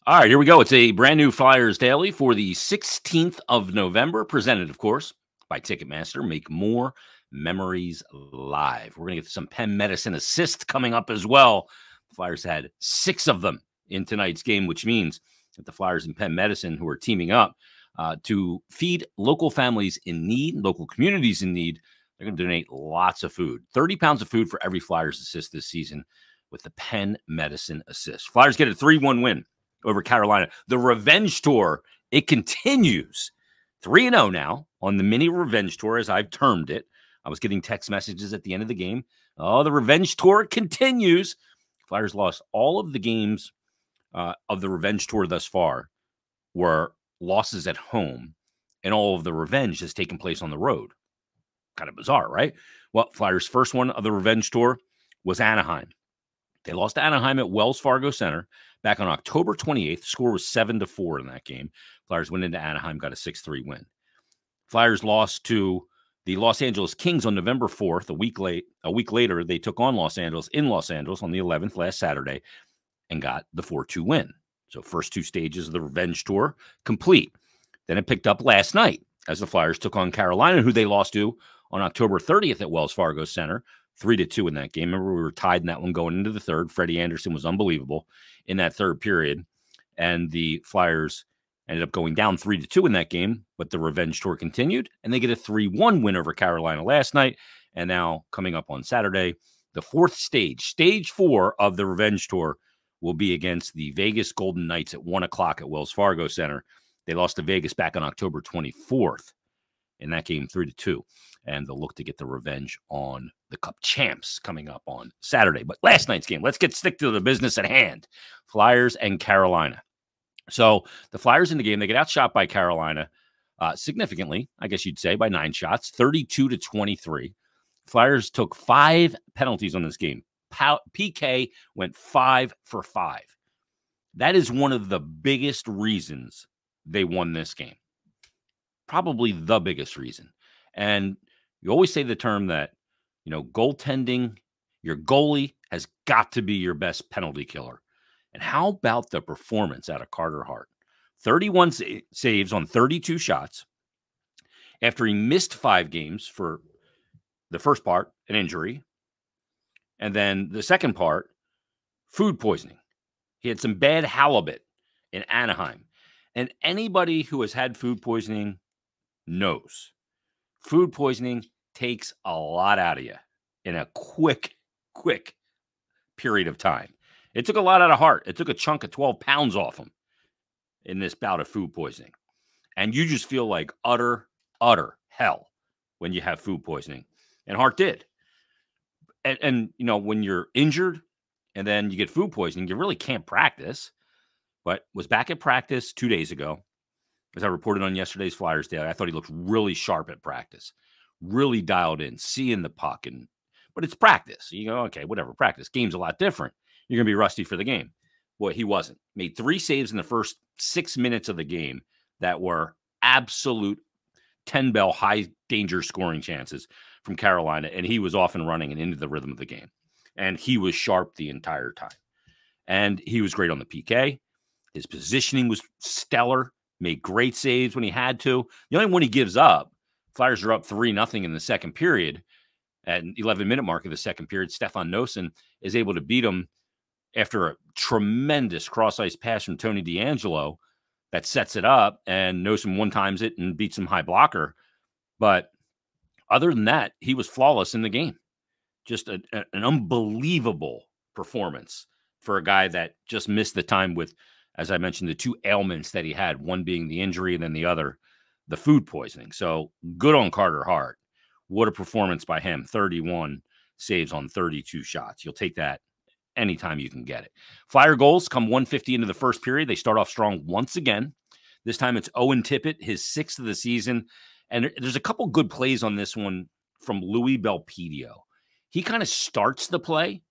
All right, here we go. It's a brand new Flyers Daily for the 16th of November, presented, of course, by Ticketmaster. Make more memories live. We're going to get some Penn Medicine assists coming up as well. The Flyers had 6 of them in tonight's game, which means that the Flyers and Penn Medicine, who are teaming up to feed local families in need, local communities in need, they're going to donate lots of food. 30 pounds of food for every Flyers assist this season with the Penn Medicine assist. Flyers get a 3-1 win over Carolina. The revenge tour, it continues. 3-0 now on the mini revenge tour, as I've termed it. I was getting text messages at the end of the game. Oh, the revenge tour continues. Flyers lost all of the games of the revenge tour thus far were losses at home, and all of the revenge has taken place on the road. Kind of bizarre, right? Well, Flyers' first one of the revenge tour was Anaheim. They lost to Anaheim at Wells Fargo Center back on October 28th. The score was 7-4 in that game. Flyers went into Anaheim, got a 6-3 win. Flyers lost to the Los Angeles Kings on November 4th. A week later, they took on Los Angeles in Los Angeles on the 11th last Saturday and got the 4-2 win. So first 2 stages of the revenge tour complete. Then it picked up last night as the Flyers took on Carolina, who they lost to on October 30th at Wells Fargo Center. 3-2 in that game. Remember, we were tied in that one going into the third. Freddie Anderson was unbelievable in that third period. And the Flyers ended up going down 3-2 in that game, but the revenge tour continued, and they get a 3-1 win over Carolina last night. And now coming up on Saturday, the 4th stage, stage 4 of the revenge tour, will be against the Vegas Golden Knights at 1 o'clock at Wells Fargo Center. They lost to Vegas back on October 24th in that game, 3-2. And they'll look to get the revenge on the Cup champs coming up on Saturday. But last night's game, let's stick to the business at hand. Flyers and Carolina. So the Flyers in the game, they get outshot by Carolina significantly, I guess you'd say, by 9 shots, 32-23. Flyers took 5 penalties on this game. PK went 5 for 5. That is one of the biggest reasons they won this game. Probably the biggest reason. And you always say the term that, goaltending, your goalie has got to be your best penalty killer. And how about the performance out of Carter Hart? 31 saves on 32 shots after he missed 5 games for the first part, an injury. And then the second part, food poisoning. He had some bad halibut in Anaheim. And anybody who has had food poisoning knows food poisoning takes a lot out of you in a quick period of time. It took a lot out of Hart. It took a chunk of 12 pounds off him in this bout of food poisoning. And you just feel like utter hell when you have food poisoning. And Hart did. And when you're injured and then you get food poisoning, you really can't practice. But was back at practice 2 days ago. As I reported on yesterday's Flyers Daily, I thought he looked really sharp at practice, really dialed in, seeing the puck. But it's practice. You go, okay, whatever, practice. Game's a lot different. You're going to be rusty for the game. Boy, he wasn't. Made 3 saves in the first 6 minutes of the game that were absolute 10-bell high-danger scoring chances from Carolina, and he was off and running and into the rhythm of the game. And he was sharp the entire time. And he was great on the PK. His positioning was stellar. Made great saves when he had to. The only one he gives up, Flyers are up 3-0 in the second period. At 11-minute mark of the second period, Stefan Noesen is able to beat him after a tremendous cross-ice pass from Tony DeAngelo that sets it up, and Noesen one-times it and beats him high blocker. But other than that, he was flawless in the game. Just an unbelievable performance for a guy that just missed the time with, as I mentioned, the 2 ailments that he had, one being the injury and then the other, the food poisoning. So good on Carter Hart. What a performance by him. 31 saves on 32 shots. You'll take that anytime you can get it. Flyer goals come 150 into the first period. They start off strong once again. This time it's Owen Tippett, his 6th of the season. And there's a couple good plays on this one from Louis Belpedio. He kind of starts the play,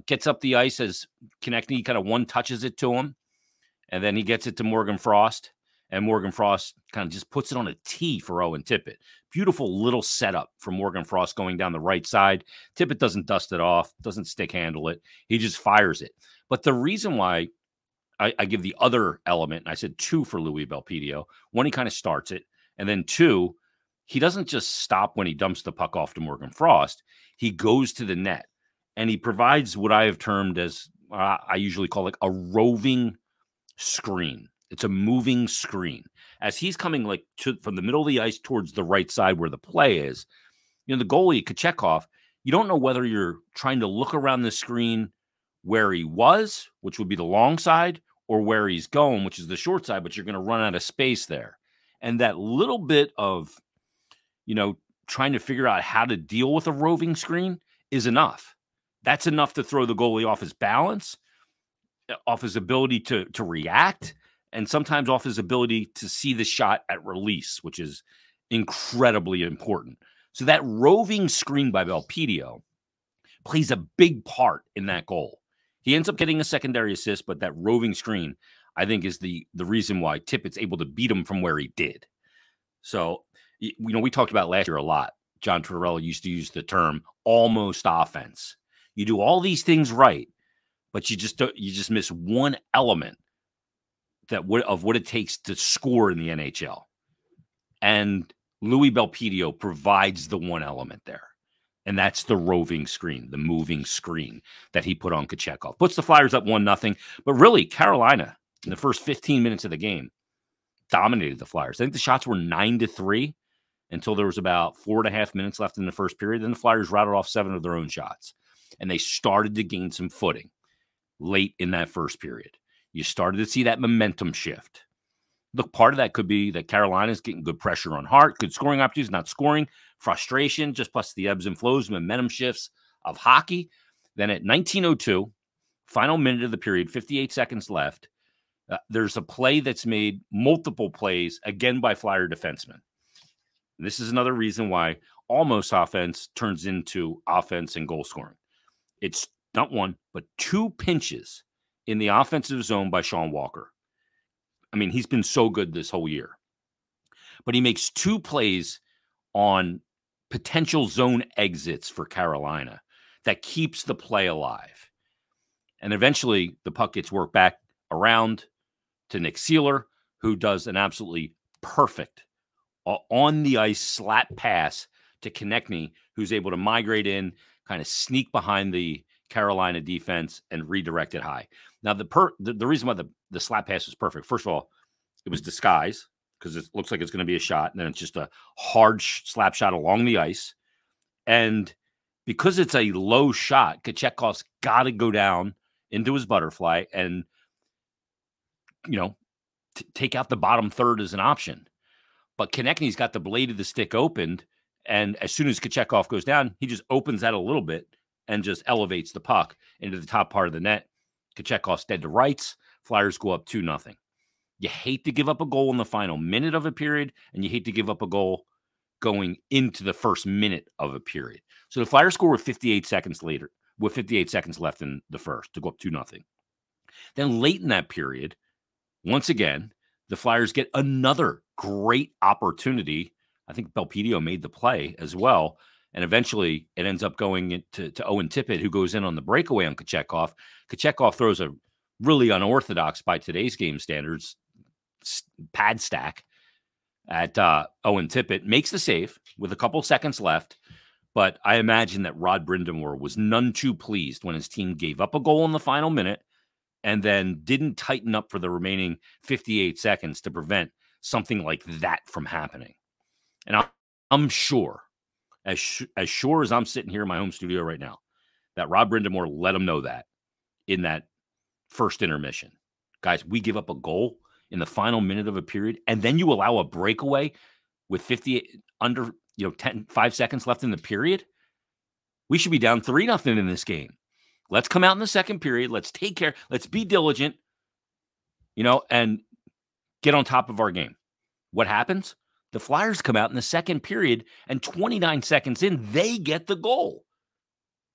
gets up the ice as Konechny kind of one-touches it to him, and then he gets it to Morgan Frost, and Morgan Frost kind of just puts it on a tee for Owen Tippett. Beautiful little setup from Morgan Frost going down the right side. Tippett doesn't dust it off, doesn't stick handle it. He just fires it. But the reason why I give the other element, and I said 2 for Louis Belpedio. 1, he kind of starts it, and then 2, he doesn't just stop when he dumps the puck off to Morgan Frost. He goes to the net, and he provides what I have termed as, I usually call like a roving screen. It's a moving screen. As he's coming like from the middle of the ice towards the right side where the play is, the goalie, Kochetkov, you don't know whether you're trying to look around the screen where he was, which would be the long side, or where he's going, which is the short side, but you're going to run out of space there. And that little bit of, trying to figure out how to deal with a roving screen is enough. That's enough to throw the goalie off his balance, off his ability to react, and sometimes off his ability to see the shot at release, which is incredibly important. So that roving screen by Belpedio plays a big part in that goal. He ends up getting a secondary assist, but that roving screen, I think, is the reason why Tippett's able to beat him from where he did. So, we talked about last year a lot. John Tortorella used to use the term almost offense. You do all these things right, but you just miss one element of what it takes to score in the NHL. And Louis Belpedio provides the one element there. And that's the roving screen, the moving screen that he put on Kochetkov. Puts the Flyers up 1-0. But really, Carolina, in the first 15 minutes of the game, dominated the Flyers. I think the shots were 9-3 until there was about 4.5 minutes left in the first period. Then the Flyers routed off 7 of their own shots. And they started to gain some footing late in that first period. You started to see that momentum shift. Look, part of that could be that Carolina's getting good pressure on Hart, good scoring opportunities, not scoring, frustration, just plus the ebbs and flows, momentum shifts of hockey. Then at 19:02, final minute of the period, 58 seconds left, there's a play that's made, multiple plays, again by Flyer defensemen. This is another reason why almost offense turns into offense and goal scoring. It's not 1, but 2 pinches in the offensive zone by Sean Walker. I mean, he's been so good this whole year. But he makes 2 plays on potential zone exits for Carolina that keeps the play alive. And eventually, the puck gets worked back around to Nick Seeler, who does an absolutely perfect on-the-ice slap pass to Konechny, who's able to migrate in, kind of sneak behind the Carolina defense and redirect it high. Now, the reason why the slap pass was perfect, first of all, it was disguise because it looks like it's going to be a shot, and then it's just a hard slap shot along the ice. And because it's a low shot, Kachekhov's got to go down into his butterfly and, take out the bottom third as an option. But Konechny's got the blade of the stick opened, and as soon as Kochetkov goes down, he just opens that a little bit and just elevates the puck into the top part of the net. Kachekhov's dead to rights. Flyers go up 2-0. You hate to give up a goal in the final minute of a period, and you hate to give up a goal going into the first minute of a period. So the Flyers score with 58 seconds later, with 58 seconds left in the first to go up 2-0. Then late in that period, once again, the Flyers get another great opportunity. I think Belpedio made the play as well. And eventually it ends up going to Owen Tippett, who goes in on the breakaway on Kochetkov. Kochetkov throws a really unorthodox, by today's game standards, pad stack at Owen Tippett. Makes the save with a couple seconds left. But I imagine that Rod Brind'Amour was none too pleased when his team gave up a goal in the final minute and then didn't tighten up for the remaining 58 seconds to prevent something like that from happening. And I'm sure, as sure as I'm sitting here in my home studio right now, that Rod Brind'Amour let him know that in that first intermission. Guys, we give up a goal in the final minute of a period, and then you allow a breakaway with 58 under 5 seconds left in the period. We should be down 3-0 in this game. Let's come out in the second period. Let's take care. Let's be diligent, and get on top of our game. What happens? The Flyers come out in the second period, and 29 seconds in, they get the goal.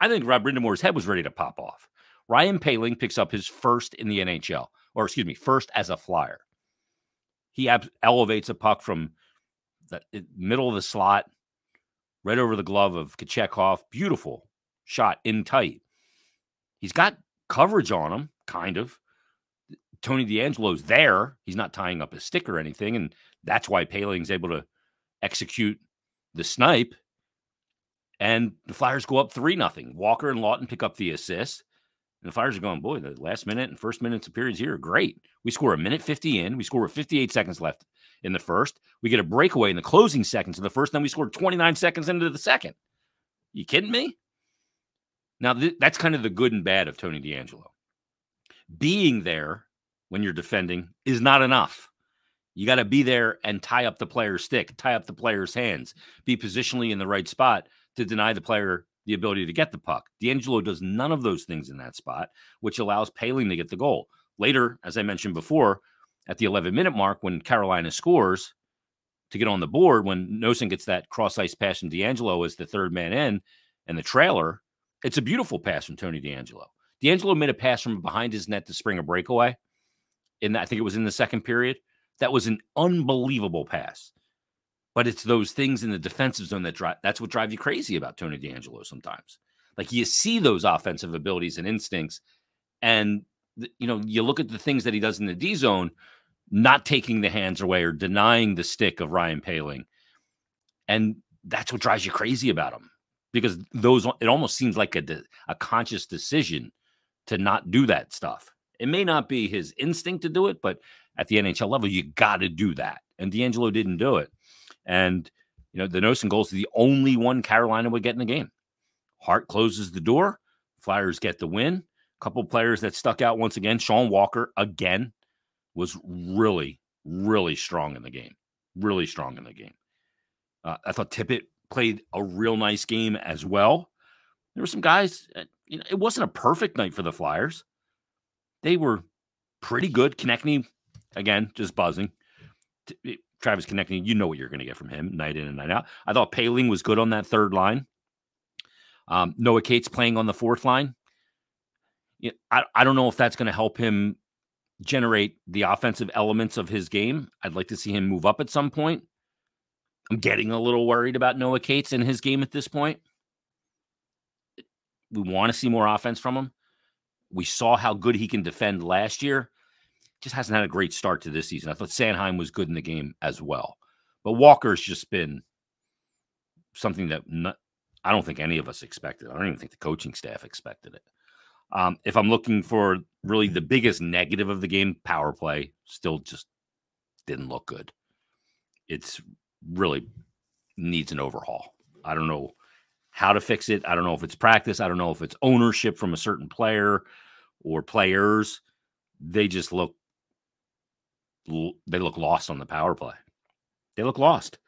I think Rod Brind'Amour's head was ready to pop off. Ryan Poehling picks up his first in the NHL, first as a Flyer. He elevates a puck from the middle of the slot, right over the glove of Kochetkov. Beautiful shot in tight. He's got coverage on him, kind of. Tony DeAngelo's there. He's not tying up his stick or anything, and that's why Paling's able to execute the snipe. And the Flyers go up 3-0. Walker and Lawton pick up the assist. And the Flyers are going, boy, the last minute and first minutes of periods here are great. We score a minute 50 in. We score with 58 seconds left in the first. We get a breakaway in the closing seconds of the first. Then we scored 29 seconds into the second. You kidding me? Now, that's kind of the good and bad of Tony DeAngelo. Being there when you're defending is not enough. You got to be there and tie up the player's stick, tie up the player's hands, be positionally in the right spot to deny the player the ability to get the puck. DeAngelo does none of those things in that spot, which allows Paling to get the goal. Later, as I mentioned before, at the 11-minute mark, when Carolina scores to get on the board, when Noesen gets that cross-ice pass from DeAngelo as the third man in and the trailer, it's a beautiful pass from Tony DeAngelo. DeAngelo made a pass from behind his net to spring a breakaway. I think it was in the second period. That was an unbelievable pass. But it's those things in the defensive zone that's what drives you crazy about Tony DeAngelo sometimes. Like, you see those offensive abilities and instincts, and you look at the things that he does in the D zone, not taking the hands away or denying the stick of Ryan Paling. And that's what drives you crazy about him, because it almost seems like a conscious decision to not do that stuff. It may not be his instinct to do it, but at the NHL level, you got to do that. And DeAngelo didn't do it. And, the Noesen goal is the only one Carolina would get in the game. Hart closes the door. Flyers get the win. A couple players that stuck out once again. Sean Walker, again, was really, really strong in the game. Really strong in the game. I thought Tippett played a real nice game as well. There were some guys, it wasn't a perfect night for the Flyers. They were pretty good. Konechny, again, just buzzing. Travis Konechny, you know what you're going to get from him night in and night out. I thought Paling was good on that third line. Noah Cates playing on the fourth line. I don't know if that's going to help him generate the offensive elements of his game. I'd like to see him move up at some point. I'm getting a little worried about Noah Cates in his game at this point. We want to see more offense from him. We saw how good he can defend last year. Just hasn't had a great start to this season. I thought Sanheim was good in the game as well. But Walker's just been something that I don't think any of us expected. I don't even think the coaching staff expected it. If I'm looking for really the biggest negative of the game, power play still just didn't look good. It's really needs an overhaul. I don't know how to fix it. I don't know if it's practice. I don't know if it's ownership from a certain player or players. They just look lost on the power play. They look lost.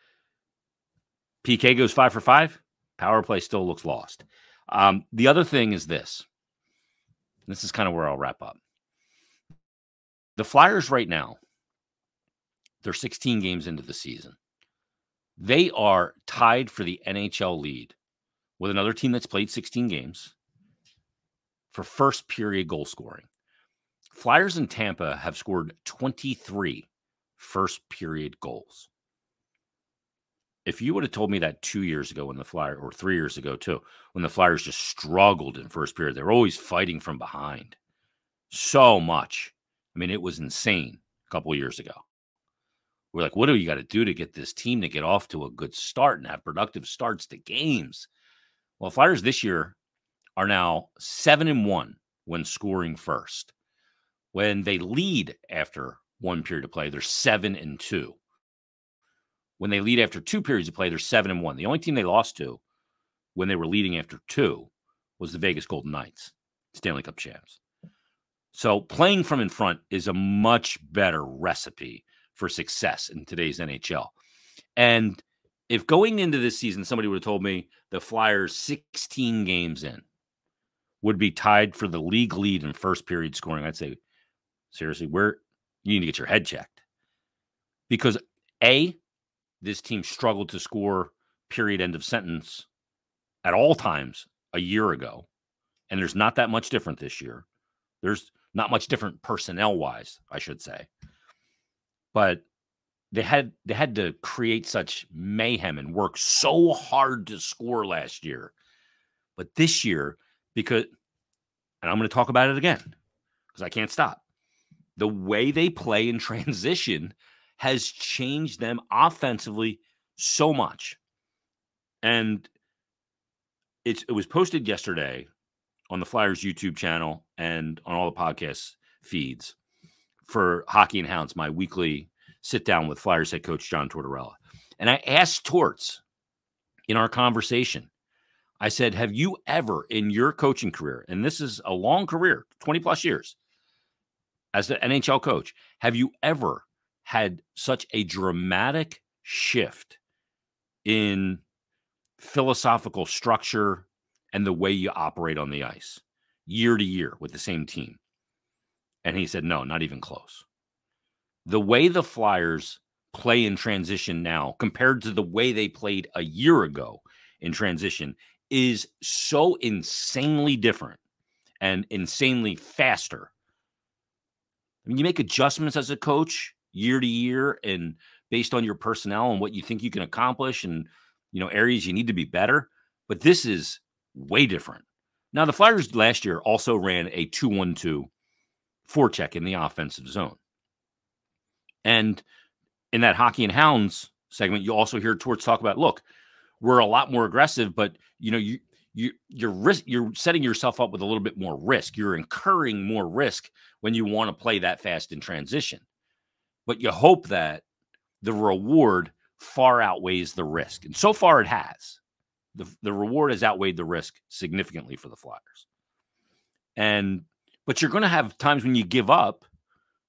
PK goes 5 for 5. Power play still looks lost. The other thing is this. This is kind of where I'll wrap up. The Flyers right now, they're 16 games into the season. They are tied for the NHL lead with another team that's played 16 games for first period goal scoring. Flyers in Tampa have scored 23 first period goals. If you would have told me that 2 years ago when the Flyers, or 3 years ago too, when the Flyers just struggled in first period, they were always fighting from behind so much. I mean, it was insane a couple of years ago. We're like, what do you got to do to get this team to get off to a good start and have productive starts to games? Well, Flyers this year are now 7-1 when scoring first. When they lead after one period of play, they're 7-2. When they lead after 2 periods of play, they're 7-1. The only team they lost to when they were leading after 2 was the Vegas Golden Knights, Stanley Cup champs. So playing from in front is a much better recipe for success in today's NHL. And if going into this season, somebody would have told me the Flyers 16 games in would be tied for the league lead in first period scoring, I'd say, seriously, you need to get your head checked. Because A, this team struggled to score period end of sentence at all times a year ago. And there's not that much different this year. There's not much different personnel-wise, I should say. But they had to create such mayhem and work so hard to score last year. But this year, and I'm going to talk about it again because I can't stop. the way they play in transition has changed them offensively so much. And it was posted yesterday on the Flyers YouTube channel and on all the podcast feeds for Hockey and Hounds, my weekly sit down with Flyers head coach John Tortorella. And I asked Torts in our conversation, I said, have you ever in your coaching career, and this is a long career, 20 plus years as an NHL coach, have you ever had such a dramatic shift in philosophical structure and the way you operate on the ice year to year with the same team? And he said, no, not even close. The way the Flyers play in transition now compared to the way they played a year ago in transition is so insanely different and insanely faster. I mean, you make adjustments as a coach year to year and based on your personnel and what you think you can accomplish and, areas you need to be better. But this is way different. Now, the Flyers last year also ran a 2-1-2 forecheck in the offensive zone. And in that Hockey and Hounds segment, you also hear Torts talk about, look, we're a lot more aggressive, but you're setting yourself up with a little bit more risk. You're incurring more risk when you want to play that fast in transition. But you hope that the reward far outweighs the risk. And so far it has. The reward has outweighed the risk significantly for the Flyers. But you're going to have times when you give up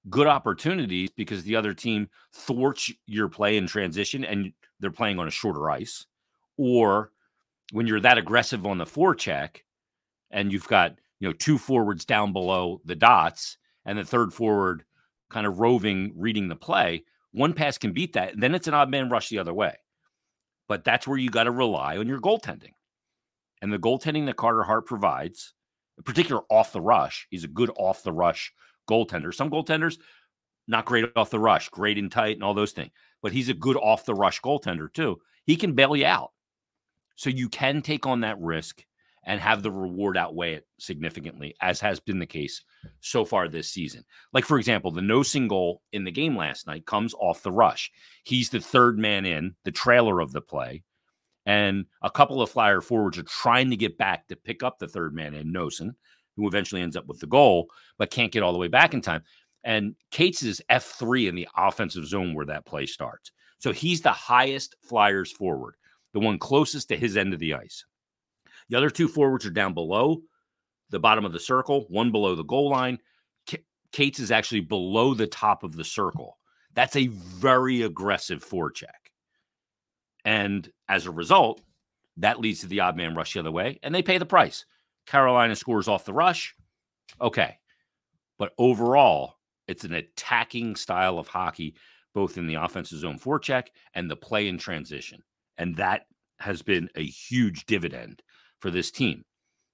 good opportunities because the other team thwarts your play in transition and they're playing on a shorter ice. Or when you're that aggressive on the forecheck and you've got, two forwards down below the dots and the third forward kind of roving, reading the play, one pass can beat that. And then it's an odd man rush the other way. But that's where you got to rely on your goaltending. And the goaltending that Carter Hart provides, in particular off the rush, he's a good off the rush goaltender. Some goaltenders, not great off the rush, great in tight and all those things. But he's a good off the rush goaltender too. He can bail you out. So you can take on that risk and have the reward outweigh it significantly, as has been the case so far this season. Like, for example, the Nosen goal in the game last night comes off the rush. He's the third man in, the trailer of the play. And a couple of Flyer forwards are trying to get back to pick up the third man in, Nosen, who eventually ends up with the goal, but can't get all the way back in time. And Cates is F3 in the offensive zone where that play starts. So he's the highest Flyers forward, the one closest to his end of the ice. The other two forwards are down below the bottom of the circle, one below the goal line. Cates is actually below the top of the circle. That's a very aggressive forecheck. And as a result, that leads to the odd man rush the other way, and they pay the price. Carolina scores off the rush. Okay. But overall, it's an attacking style of hockey, both in the offensive zone forecheck and the play in transition. And that has been a huge dividend for this team,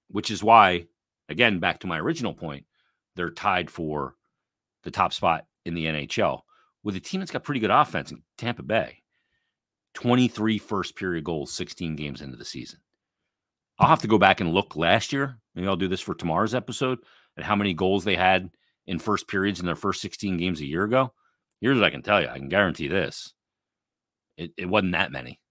which is why, again, back to my original point, they're tied for the top spot in the NHL with a team that's got pretty good offense in Tampa Bay. 23 first period goals, 16 games into the season. I'll have to go back and look last year. Maybe I'll do this for tomorrow's episode at how many goals they had in first periods in their first 16 games a year ago. Here's what I can tell you. I can guarantee this. It wasn't that many.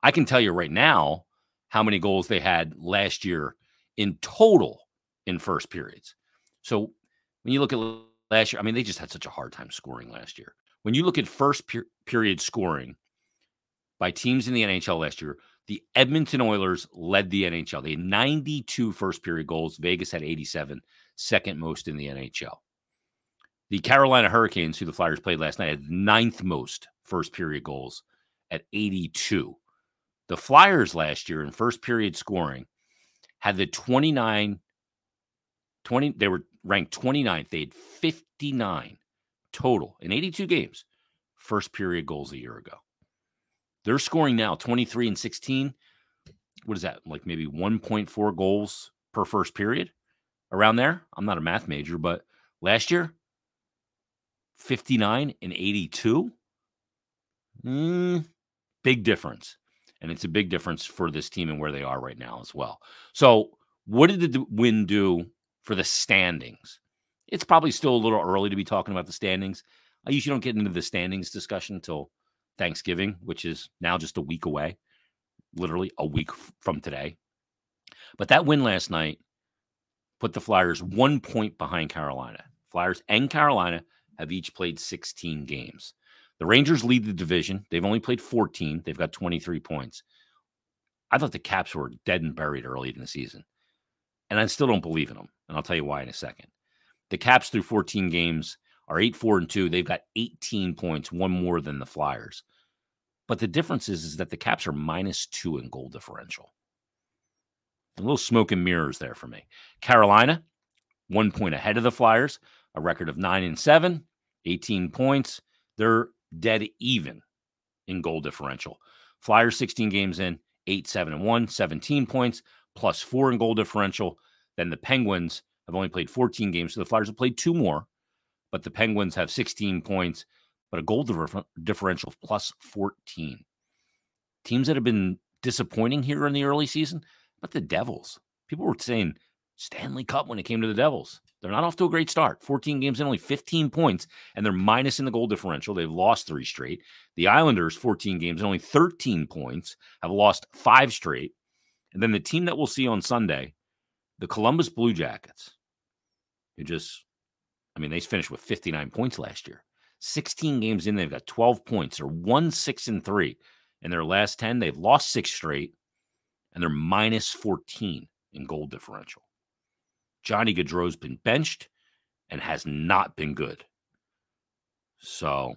I can tell you right now how many goals they had last year in total in first periods. So when you look at last year, I mean, they just had such a hard time scoring last year. When you look at first period scoring by teams in the NHL last year, the Edmonton Oilers led the NHL. They had 92 first period goals. Vegas had 87, second most in the NHL. The Carolina Hurricanes, who the Flyers played last night, had ninth most first period goals at 82. The Flyers last year in first period scoring had the 20, they were ranked 29th. They had 59 total in 82 games, first period goals a year ago. They're scoring now 23 and 16. What is that? Like maybe 1.4 goals per first period around there. I'm not a math major, but last year, 59 and 82. Big difference. And it's a big difference for this team and where they are right now as well. So what did the win do for the standings? It's probably still a little early to be talking about the standings. I usually don't get into the standings discussion until Thanksgiving, which is now just a week away, literally a week from today. But that win last night put the Flyers 1 point behind Carolina. Flyers and Carolina have each played 16 games. The Rangers lead the division. They've only played 14. They've got 23 points. I thought the Caps were dead and buried early in the season, and I still don't believe in them, and I'll tell you why in a second. The Caps through 14 games are 8-4-2. They've got 18 points, one more than the Flyers. But the difference is that the Caps are -2 in goal differential. A little smoke and mirrors there for me. Carolina, 1 point ahead of the Flyers, a record of 9-7, 18 points. They're dead even in goal differential. Flyers 16 games in, 8-7-1, 17 points, +4 in goal differential. Then the Penguins have only played 14 games, so the Flyers have played 2 more, but the Penguins have 16 points, but a goal differential of +14. Teams that have been disappointing here in the early season, but the Devils. People were saying Stanley Cup when it came to the Devils. They're not off to a great start. 14 games in, only 15 points, and they're minus in the goal differential. They've lost 3 straight. The Islanders, 14 games and only 13 points, have lost 5 straight. And then the team that we'll see on Sunday, the Columbus Blue Jackets, who they finished with 59 points last year. 16 games in, they've got 12 points. They're 1-6-3. In their last 10, they've lost 6 straight, and they're -14 in goal differential. Johnny Gaudreau's been benched and has not been good. So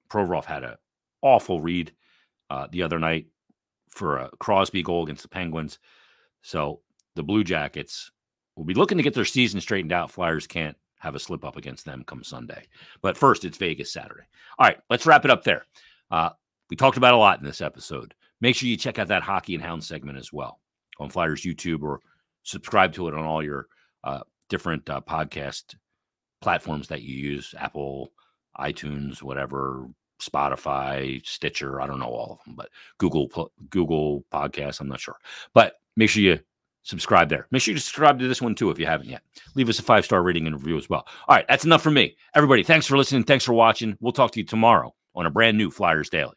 Provorov had an awful read the other night for a Crosby goal against the Penguins. So the Blue Jackets will be looking to get their season straightened out. Flyers can't have a slip up against them come Sunday. But first, it's Vegas Saturday. All right, let's wrap it up there. We talked about a lot in this episode. Make sure you check out that Hockey and Hound segment as well on Flyers YouTube, or subscribe to it on all your different podcast platforms that you use, Apple, iTunes, whatever, Spotify, Stitcher. I don't know all of them, but Google Podcasts, I'm not sure. But make sure you subscribe there. Make sure you subscribe to this one too if you haven't yet. Leave us a 5-star rating and review as well. All right, that's enough for me. Everybody, thanks for listening. Thanks for watching. We'll talk to you tomorrow on a brand new Flyers Daily.